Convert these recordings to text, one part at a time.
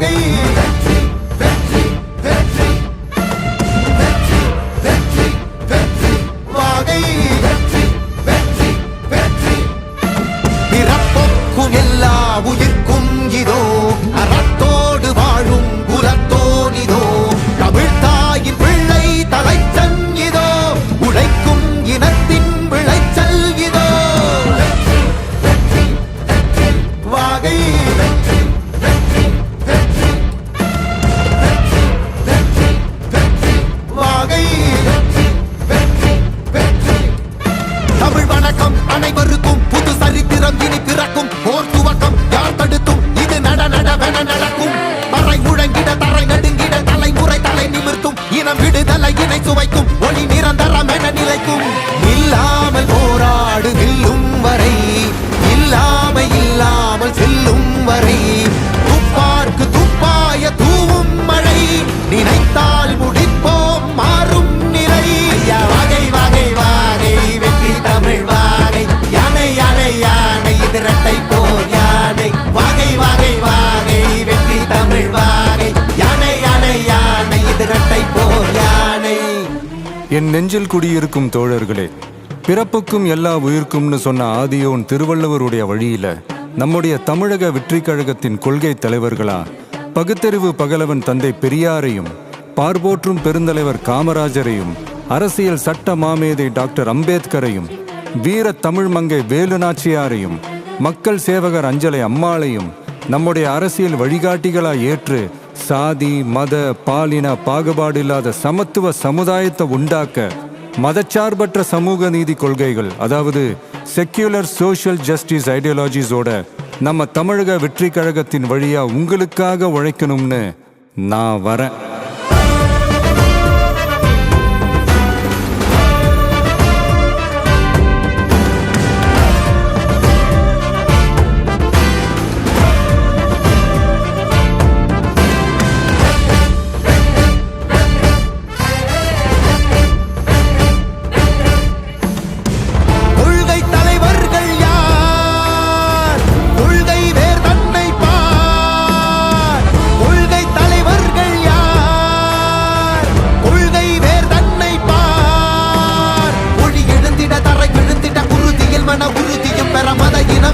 வாகை வாகை பிறப்புக்கும் எல்லா உயிர்க்கும் இதோ அறத்தோடு வாழும் குலத்தோனிதோ தமிழ் தாயின் பிள்ளை தலைச்சன் இதோ உழைக்கும் இனத்தின் விளைச்சல் இதோ வாகை வாகை தமிழ் வணக்கம் அனைவருக்கும் புது சரித்திரம் இனி பிறக்கும் போர் துவக்கம் யார் தடுத்தும் இது நடவென நடக்கும் மறை முழங்கிட தரை நடுங்கிட தலைமுறை தலை நிமிர்த்தும் இனம் விடுதலை இணை சுவைக்கும் ஒளி நிரந்தரம் என நிலைக்கும் இல்லாமல் போராடு வெல்லும் வரை இல்லாமல் செல்லும் வரை துப்பார்க்கு துப்பாய தூவும் மழை நினைத்தால் முடிப்போம் மாறும் நிலை வாகை வாகை வாகை வெற்றி தமிழ் வாகை யானை யானை யானை இது இரட்டை போர் யானை வாகை வாகை வாகை வெற்றி தமிழ் வாகை யானை யானை யானை இது இரட்டை போர் யானை. என் நெஞ்சில் குடியிருக்கும் தோழர்களே, பிறப்புக்கும் எல்லா உயிர்க்கும்னு சொன்ன ஆதியோன் திருவள்ளுவருடைய வழியில நம்முடைய தமிழக வெற்றி கழகத்தின் கொள்கை தலைவர்களா பகுத்தறிவு பகலவன் தந்தை பெரியாரையும் பார்போற்றும் பெருந்தலைவர் காமராஜரையும் அரசியல் சட்ட மாமேதை டாக்டர் அம்பேத்கரையும் வீர தமிழ் மங்கை வேலு நாச்சியாரையும் மக்கள் சேவகர் அஞ்சலை அம்மாளையும் நம்முடைய அரசியல் வழிகாட்டிகளா ஏற்று சாதி மத பாலின பாகுபாடு இல்லாத சமத்துவ சமுதாயத்தை உண்டாக்க மதச்சார்பற்ற சமூக நீதி கொள்கைகள், அதாவது செக்யூலர் சோஷியல் ஜஸ்டிஸ் ஐடியாலஜிஸோட நம்ம தமிழக வெற்றி கழகத்தின் வழியா உங்களுக்காக உழைக்கணும்னு நான் வரேன்.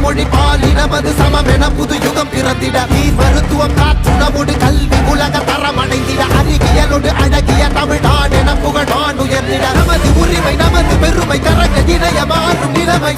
மொழி பாலினமது சமமென புது யுகம் பிறந்திட நீர் மருத்துவம் காற்றுணவோடு கல்வி உலக தரம் அடைந்திட அறிவியலோடு அழகிய தமிழ்நாடு என புகழ் உயர்ந்திட நமது உரிமை நமது பெருமை கரங்க இணைய மாறும் நிலைமை